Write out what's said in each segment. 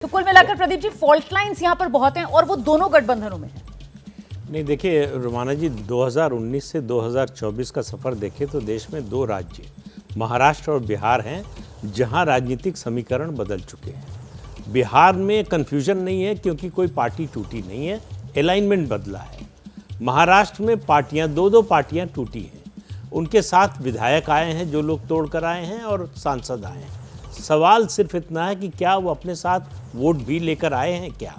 तो कुल मिलाकर प्रदीप जी फॉल्ट लाइंस यहां पर बहुत हैं और वो दोनों गठबंधनों में हैं। नहीं, देखिए रोमाना जी, 2019 से 2024 का सफ़र देखें तो देश में दो राज्य महाराष्ट्र और बिहार हैं जहां राजनीतिक समीकरण बदल चुके हैं। बिहार में कन्फ्यूजन नहीं है क्योंकि कोई पार्टी टूटी नहीं है, अलाइनमेंट बदला है। महाराष्ट्र में पार्टियां दो पार्टियां टूटी हैं, उनके साथ विधायक आए हैं जो लोग तोड़ कर आए हैं और सांसद आए हैं। सवाल सिर्फ इतना है कि क्या वो अपने साथ वोट भी लेकर आए हैं, क्या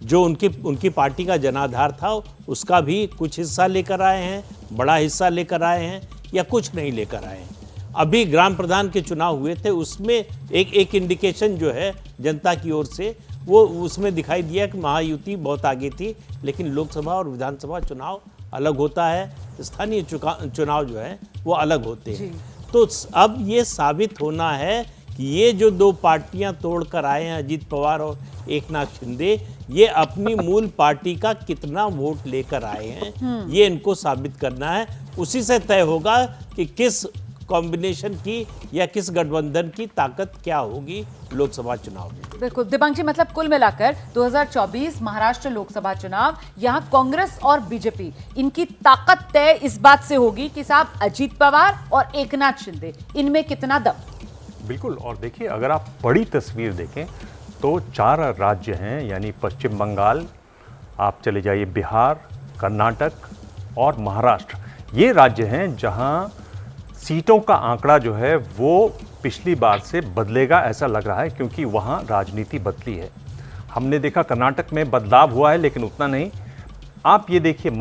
जो उनकी पार्टी का जनाधार था उसका भी कुछ हिस्सा लेकर आए हैं, बड़ा हिस्सा लेकर आए हैं, या कुछ नहीं लेकर आए हैं। अभी ग्राम प्रधान के चुनाव हुए थे, उसमें एक इंडिकेशन जो है जनता की ओर से वो उसमें दिखाई दिया कि महायुति बहुत आगे थी, लेकिन लोकसभा और विधानसभा चुनाव अलग होता है, स्थानीय चुनाव जो है वो अलग होते हैं। तो अब ये साबित होना है कि ये जो दो पार्टियां तोड़कर आए हैं, अजीत पवार और एकनाथ शिंदे, ये अपनी मूल पार्टी का कितना वोट लेकर आए हैं ये इनको साबित करना है। उसी से तय होगा कि किस कॉम्बिनेशन की या किस गठबंधन की ताकत क्या होगी लोकसभा चुनाव में। बिल्कुल दिबांग जी, मतलब कुल मिलाकर 2024 महाराष्ट्र लोकसभा चुनाव, यहां कांग्रेस और बीजेपी इनकी ताकत तय इस बात से होगी कि साहब अजीत पवार और एकनाथ शिंदे इनमें कितना दम। बिल्कुल। और देखिए, अगर आप बड़ी तस्वीर देखें तो 4 राज्य हैं, यानी पश्चिम बंगाल, आप चले जाइए बिहार, कर्नाटक और महाराष्ट्र। ये राज्य हैं जहां सीटों का आंकड़ा जो है वो पिछली बार से बदलेगा ऐसा लग रहा है, क्योंकि वहां राजनीति बदली है। हमने देखा कर्नाटक में बदलाव हुआ है, लेकिन उतना नहीं। आप ये देखिए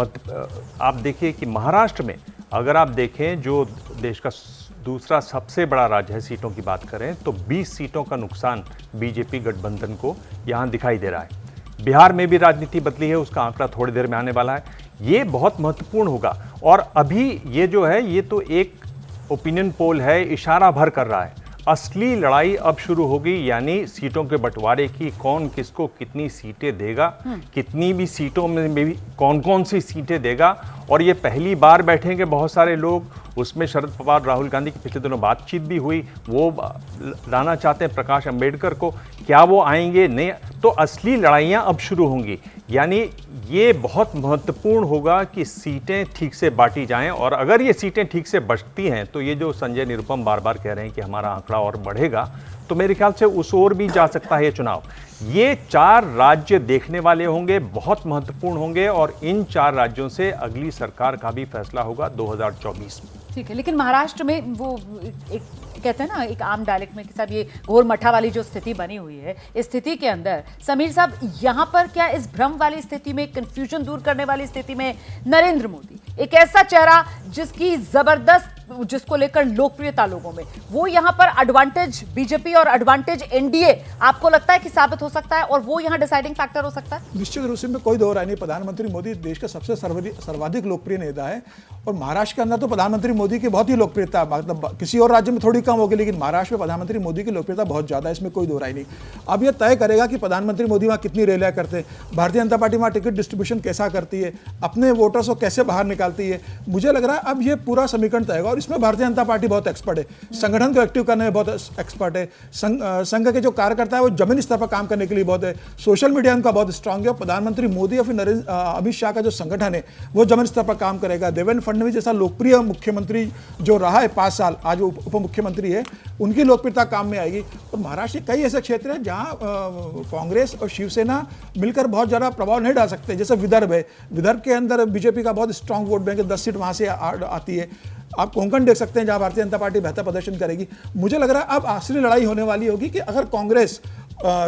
आप देखिए कि महाराष्ट्र में अगर आप देखें, जो देश का दूसरा सबसे बड़ा राज्य है, सीटों की बात करें तो 20 सीटों का नुकसान बीजेपी गठबंधन को यहाँ दिखाई दे रहा है। बिहार में भी राजनीति बदली है, उसका आंकड़ा थोड़ी देर में आने वाला है। ये बहुत महत्वपूर्ण होगा। और अभी ये जो है ये तो एक ओपिनियन पोल है, इशारा भर कर रहा है। असली लड़ाई अब शुरू होगी, यानी सीटों के बंटवारे की, कौन किसको कितनी सीटें देगा, कितनी भी सीटों में भी कौन कौन सी सीटें देगा। और ये पहली बार बैठेंगे बहुत सारे लोग, उसमें शरद पवार राहुल गांधी की पिछले दिनों बातचीत भी हुई, वो लाना चाहते हैं प्रकाश अंबेडकर को, क्या वो आएंगे नहीं। तो असली लड़ाइयाँ अब शुरू होंगी, यानी ये बहुत महत्वपूर्ण होगा कि सीटें ठीक से बांटी जाएं। और अगर ये सीटें ठीक से बचती हैं तो ये जो संजय निरुपम बार बार कह रहे हैं कि हमारा आंकड़ा और बढ़ेगा, तो मेरे ख्याल से उस ओर भी जा सकता है ये चुनाव। ये 4 राज्य देखने वाले होंगे, बहुत महत्वपूर्ण होंगे, और इन 4 राज्यों से अगली सरकार का भी फैसला होगा 2024 में। ठीक है, लेकिन महाराष्ट्र में वो एक कहते हैं ना, एक आम डायलेक्ट में कि साहब ये घोर मठा वाली जो स्थिति बनी हुई है, इस स्थिति के अंदर समीर साहब यहाँ पर क्या इस भ्रम वाली स्थिति में, कंफ्यूजन दूर करने वाली स्थिति में नरेंद्र मोदी एक ऐसा चेहरा जिसकी जबरदस्त, जिसको लेकर लोकप्रियता लोगों में, वो यहाँ पर एडवांटेज बीजेपी और एडवांटेज एनडीए आपको लगता है कि साबित हो सकता है और वो यहाँ डिसाइडिंग फैक्टर हो सकता है? निश्चित रूप से, में कोई दो राय नहीं। प्रधानमंत्री मोदी देश का सबसे सर्वाधिक लोकप्रिय नेता है, और महाराष्ट्र के अंदर तो प्रधानमंत्री मोदी की बहुत ही लोकप्रियता, मतलब किसी और राज्य में थोड़ी कम होगी, लेकिन महाराष्ट्र में प्रधानमंत्री मोदी की लोकप्रियता बहुत ज्यादा है, इसमें कोई दो राय नहीं। अब यह तय करेगा कि प्रधानमंत्री मोदी वहाँ कितनी रैलियां करते हैं, भारतीय जनता पार्टी वहाँ टिकट डिस्ट्रीब्यूशन कैसा करती है, अपने वोटर्स को कैसे बाहर निकालती है। मुझे लग रहा है अब ये पूरा समीकरण तय होगा, और इसमें भारतीय जनता पार्टी बहुत एक्सपर्ट है, संगठन को एक्टिव करने में बहुत एक्सपर्ट है, संघ के जो कार्यकर्ता है वो जमीनी स्तर पर काम करने के लिए बहुत है, सोशल मीडिया उनका बहुत स्ट्रांग है। प्रधानमंत्री मोदी और फिर अमित शाह का जो संगठन है वो जमीनी स्तर पर काम करेगा। देवेंद्र फडणवीस जैसा लोकप्रिय मुख्यमंत्री जो रहा है 5 साल, आज वो उप मुख्यमंत्री है, उनकी लोकप्रियता काम में आएगी। और महाराष्ट्र के कई ऐसे क्षेत्र हैं जहां कांग्रेस और शिवसेना मिलकर बहुत ज़्यादा प्रभाव नहीं डाल सकते, जैसे विदर्भ है। विदर्भ के अंदर बीजेपी का बहुत स्ट्रांग वोट बैंक है, 10 सीट वहां से आती है। आप कोंकण देख सकते हैं जहां भारतीय जनता पार्टी बेहतर प्रदर्शन करेगी। मुझे लग रहा है अब असली लड़ाई होने वाली होगी कि अगर कांग्रेस,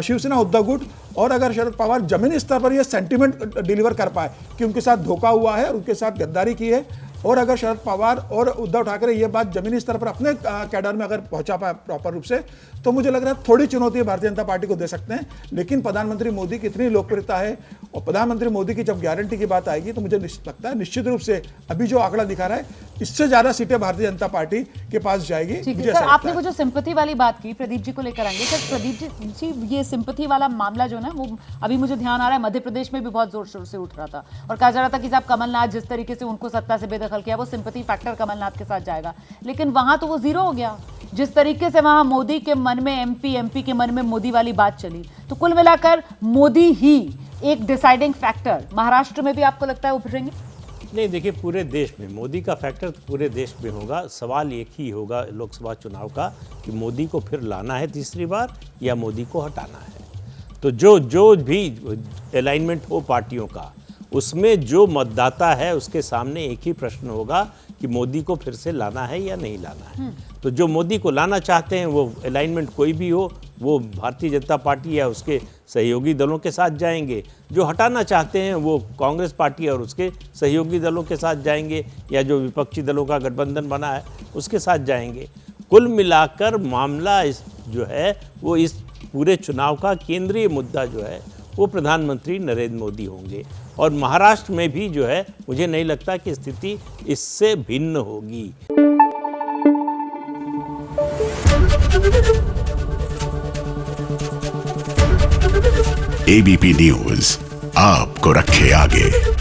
शिवसेना, उद्धव गुट और अगर शरद पवार जमीनी स्तर पर यह सेंटीमेंट डिलीवर कर पाए कि उनके साथ धोखा हुआ है और उनके साथ गद्दारी की है, और अगर शरद पवार और उद्धव ठाकरे ये बात जमीनी स्तर पर अपने कैडर में अगर पहुंचा पाए प्रॉपर रूप से, तो मुझे लग रहा है थोड़ी चुनौती भारतीय जनता पार्टी को दे सकते हैं। लेकिन प्रधानमंत्री मोदी की इतनी लोकप्रियता है, और प्रधानमंत्री मोदी की जब गारंटी की बात आएगी तो मुझे लगता है निश्चित रूप से अभी जो आंकड़ा दिखा रहा है, इससे ज्यादा सीटें भारतीय जनता पार्टी के पास जाएगी। सर, आपने वो जो सिंपैथी वाली बात की, प्रदीप जी को लेकर आएंगे। सर प्रदीप जी, ये सिंपैथी वाला मामला जो ना, वो अभी मुझे ध्यान आ रहा है मध्य प्रदेश में भी बहुत जोर शोर से उठ रहा था, और कहा जा रहा था कि साहब कमलनाथ जिस तरीके से उनको सत्ता से बेदखल किया, वो सिंपैथी फैक्टर कमलनाथ के साथ जाएगा, लेकिन वहां तो वो जीरो हो गया। जिस तरीके से वहां मोदी के मन में एमपी के मन में मोदी वाली बात चली, तो कुल मिलाकर मोदी ही एक डिसाइडिंग फैक्टर महाराष्ट्र में भी आपको लगता है उभरेंगे? नहीं, देखिए, पूरे देश में मोदी का फैक्टर पूरे देश में होगा। सवाल एक ही होगा लोकसभा चुनाव का कि मोदी को फिर लाना है तीसरी बार या मोदी को हटाना है। तो जो भी अलाइनमेंट हो पार्टियों का, उसमें जो मतदाता है उसके सामने एक ही प्रश्न होगा कि मोदी को फिर से लाना है या नहीं लाना है। तो जो मोदी को लाना चाहते हैं, वो अलाइनमेंट कोई भी हो, वो भारतीय जनता पार्टी या उसके सहयोगी दलों के साथ जाएंगे। जो हटाना चाहते हैं वो कांग्रेस पार्टी और उसके सहयोगी दलों के साथ जाएंगे, या जो विपक्षी दलों का गठबंधन बना है उसके साथ जाएंगे। कुल मिलाकर मामला जो है वो इस पूरे चुनाव का केंद्रीय मुद्दा जो है वो प्रधानमंत्री नरेंद्र मोदी होंगे। और महाराष्ट्र में भी जो है, मुझे नहीं लगता कि स्थिति इससे भिन्न होगी। एबीपी न्यूज आपको रखे आगे।